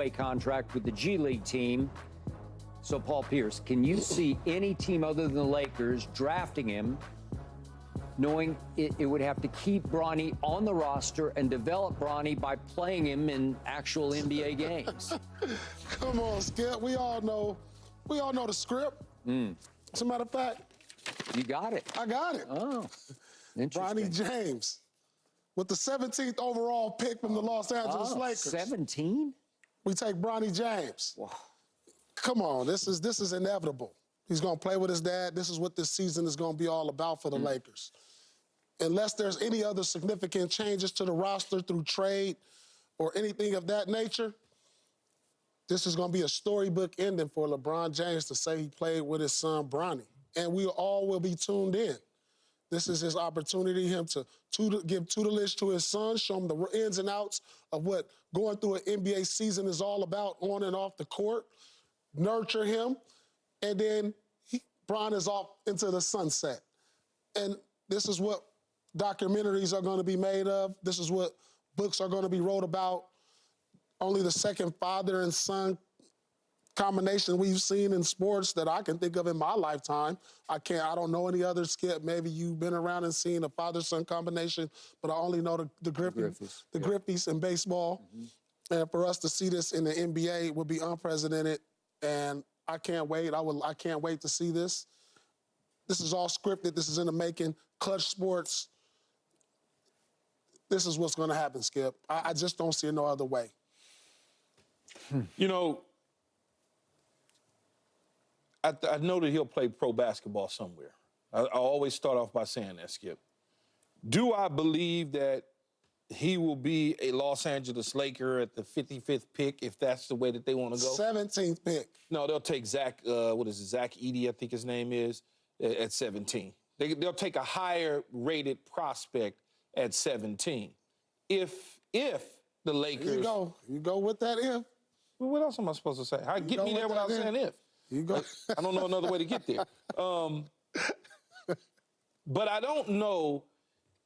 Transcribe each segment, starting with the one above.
a contract with the G League team. So, Paul Pierce, can you see any team other than the Lakers drafting him, knowing it would have to keep Bronny on the roster and develop Bronny by playing him in actual NBA games? Come on, Skip. We all know the script. As a matter of fact, you got it. I got it. Oh, interesting. Bronny James with the 17th overall pick from the Los Angeles Lakers. 17? We take Bronny James. Wow. Come on, this is inevitable. He's going to play with his dad. This is what this season is going to be all about for the Lakers. Unless there's any other significant changes to the roster through trade or anything of that nature, this is going to be a storybook ending for LeBron James to say he played with his son, Bronny. And we all will be tuned in. This is his opportunity, him to give tutelage to his son, show him the ins and outs of what going through an NBA season is all about on and off the court, nurture him, and then Bron is off into the sunset. And this is what documentaries are going to be made of. This is what books are going to be wrote about. Only the second father and son combination we've seen in sports that I can think of in my lifetime. I don't know any other, Skip. Maybe you've been around and seen a father-son combination, but I only know the Griffeys in baseball. And for us to see this in the NBA would be unprecedented. And I can't wait. I can't wait to see this. This is all scripted. This is in the making. Clutch Sports. This is what's going to happen, Skip. I just don't see it no other way. You know, I know that he'll play pro basketball somewhere. I always start off by saying that, Skip. Do I believe that he will be a Los Angeles Laker at the 55th pick if that's the way that they want to go? 17th pick. No, they'll take Zach Edey, I think his name is, at 17. They'll take a higher-rated prospect at 17. If the Lakers... You go with that if. Well, what else am I supposed to say? Get me there without saying if. You go. I don't know another way to get there. But I don't know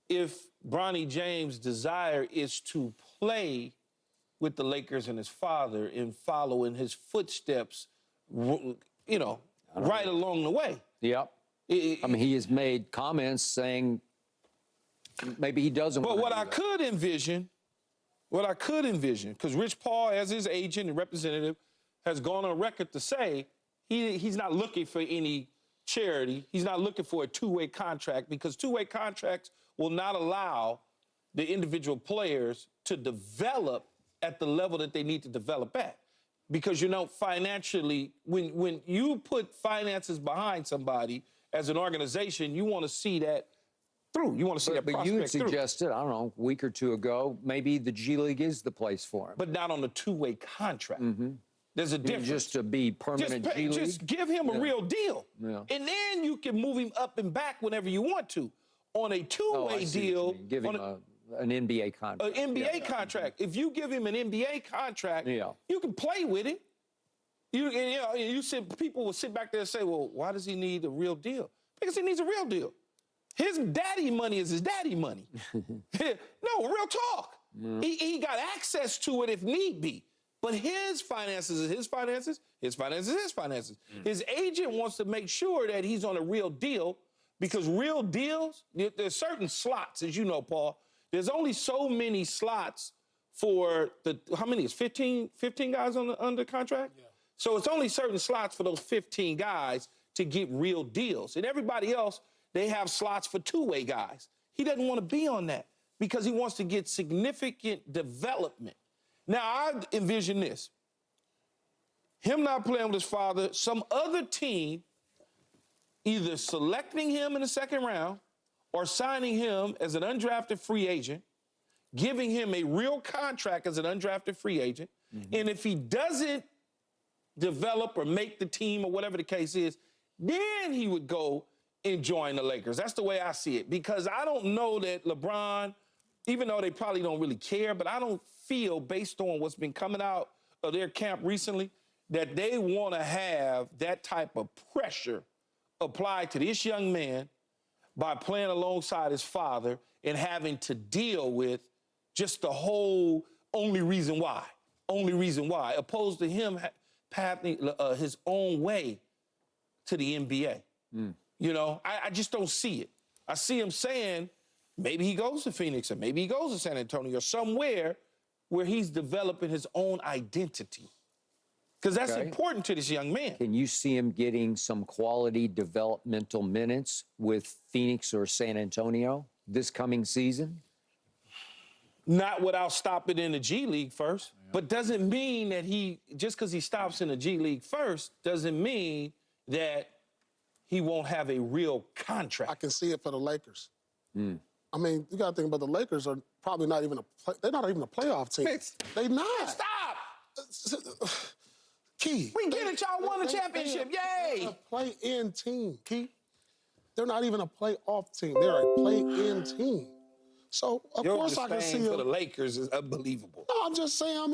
if Bronny James' desire is to play with the Lakers and his father and follow in his footsteps, you know, right along the way. Yep. I mean, he has made comments saying maybe he doesn't want to But what I could envision, because Rich Paul, as his agent and representative, has gone on record to say he's not looking for any charity. He's not looking for a two-way contract because two-way contracts will not allow the individual players to develop at the level that they need to develop at. Because, you know, financially, when you put finances behind somebody as an organization, you want to see that through. You want to see that prospect through. But you had suggested, I don't know, a week or two ago, maybe the G League is the place for him. But not on a two-way contract. There's a difference. Just to be permanent G League? Just give him a real deal. Yeah. And then you can move him up and back whenever you want to. On a two-way deal. Give him an NBA contract. An NBA contract. If you give him an NBA contract, you can play with it. People will sit back there and say, well, why does he need a real deal? Because he needs a real deal. His daddy money is his daddy money. No, real talk. He got access to it if need be. But his finances is his finances, his finances is his finances. His agent wants to make sure that he's on a real deal because real deals, there's certain slots, as you know, Paul. There's only so many slots for how many is 15 guys under contract? Yeah. So it's only certain slots for those 15 guys to get real deals. And everybody else, they have slots for two-way guys. He doesn't want to be on that because he wants to get significant development. Now, I envision this. Him not playing with his father, some other team either selecting him in the second round or signing him as an undrafted free agent, giving him a real contract as an undrafted free agent, and if he doesn't develop or make the team or whatever the case is, then he would go and join the Lakers. That's the way I see it, because I don't know that LeBron, even though they probably don't really care, but I don't feel, based on what's been coming out of their camp recently, that they want to have that type of pressure applied to this young man by playing alongside his father and having to deal with just the whole only reason why. only reason why, opposed to him pathing his own way to the NBA. You know, I just don't see it. I see him saying maybe he goes to Phoenix or maybe he goes to San Antonio or somewhere where he's developing his own identity. Because that's important to this young man. Can you see him getting some quality developmental minutes with Phoenix or San Antonio this coming season? Not without stopping in the G League first. But doesn't mean that just because he stops in the G League first, doesn't mean that he won't have a real contract. I can see it for the Lakers. I mean, you got to think about the Lakers are probably not even they're not even a playoff team. They not. Stop! Key. We get it, y'all won the championship. Yay! They're a play-in team, Key. They're not even a playoff team. They're a play-in team. So, of course, I can see for the Lakers is unbelievable. No, I'm just saying,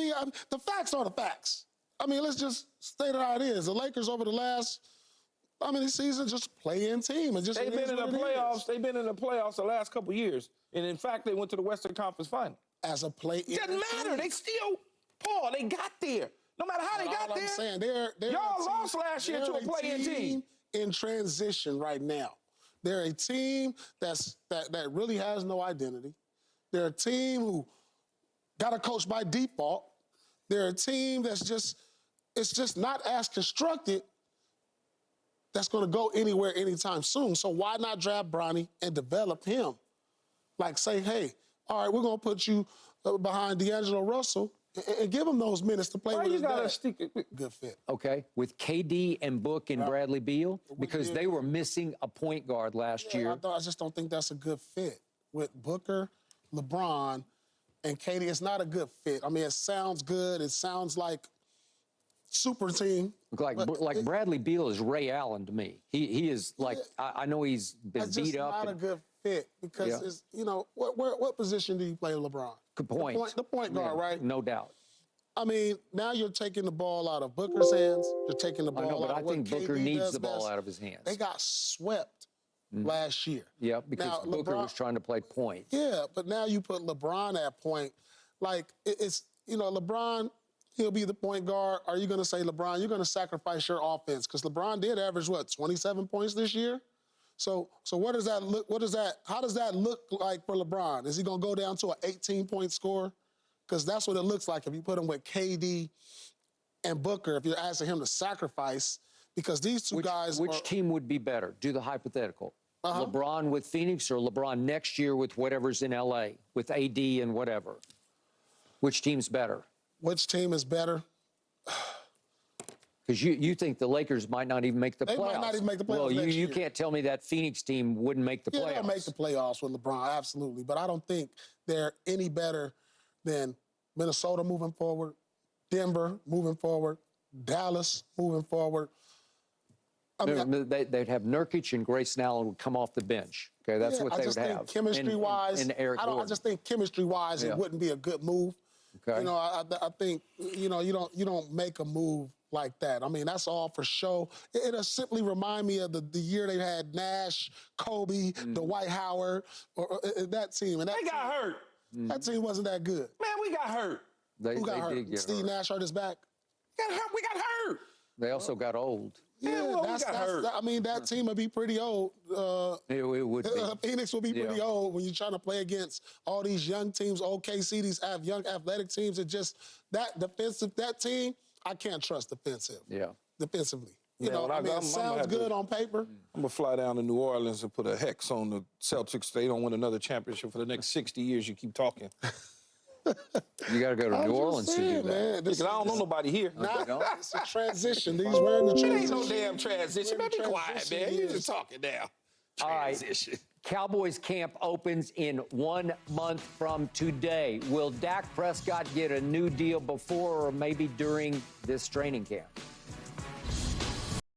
the facts are the facts. I mean, let's just state it how it is. The Lakers over the last, seasons just play-in team. They've been in the playoffs. They've been in the playoffs the last couple of years. And, in fact, they went to the Western Conference Final. As a play-in Doesn't matter. They still, Paul, they got there. No matter how they got there. I'm saying, y'all lost last year to a play-in team. In transition right now. They're a team that really has no identity. They're a team who got a coach by default. They're a team it's just not as constructed that's going to go anywhere anytime soon. So why not draft Bronny and develop him? Like say, hey, all right, we're going to put you behind D'Angelo Russell and give him those minutes to play with his dad. Good fit. Okay, with KD and Book and Bradley Beal, because they were missing a point guard last year. I just don't think that's a good fit. With Booker, LeBron, and KD, it's not a good fit. I mean, it sounds good. It sounds like super team. Like Bradley Beal is Ray Allen to me. He is like, I know he's been beat up. It's not a good fit because it's, what position do you play LeBron? Good point. The point guard, right? No doubt. I mean, now you're taking the ball out of Booker's hands. You're taking the ball out of what I think Booker KD needs does the ball best. out of his hands. They got swept last year. Yeah, because now, Booker was trying to play point. Yeah, but now you put LeBron at point. Like, it's, LeBron, he'll be the point guard. Are you going to say, LeBron, you're going to sacrifice your offense? Because LeBron did average, 27 points this year? So what does that look, how does that look like for LeBron? Is he going to go down to an 18-point score? Because that's what it looks like if you put him with KD and Booker, if you're asking him to sacrifice, because these two guys Which team would be better? Do the hypothetical. LeBron with Phoenix or LeBron next year with whatever's in L.A., with AD and whatever? Which team's better? Which team is better? Because you think the Lakers might not even make the playoffs. They might not even make the playoffs Well, next you year. can't tell me that Phoenix team wouldn't make the playoffs. They'll make the playoffs with LeBron, absolutely. But I don't think they're any better than Minnesota moving forward, Denver moving forward, Dallas moving forward. They'd have Nurkic and Grayson Allen would come off the bench. Okay, that's what they would have. I just think chemistry-wise, and Eric Gordon. I just think chemistry-wise, it wouldn't be a good move. Okay. I think you don't make a move like that. I mean, that's all for show. It'll simply remind me of the year they had Nash, Kobe, Dwight Howard, or that team. And that They got hurt. That team wasn't that good. Man, we got hurt. Who got hurt? Did get Steve hurt. Nash hurt his back. We got hurt. They also got old. Yeah, we got hurt. that team would be pretty old. It would be. Phoenix will be pretty old when you're trying to play against all these young teams. OKC, these young athletic teams. It just that team, I can't trust defensively. It sounds good on paper. I'm gonna fly down to New Orleans and put a hex on the Celtics. They don't win another championship for the next 60 years. You keep talking. You got to go to New Orleans to do that. Man, Because I don't know nobody here. It's a transition. We're in the transition. It ain't no damn transition. Man, be quiet, man. You just talking now. All right. Transition. Cowboys camp opens in 1 month from today. Will Dak Prescott get a new deal before or maybe during this training camp?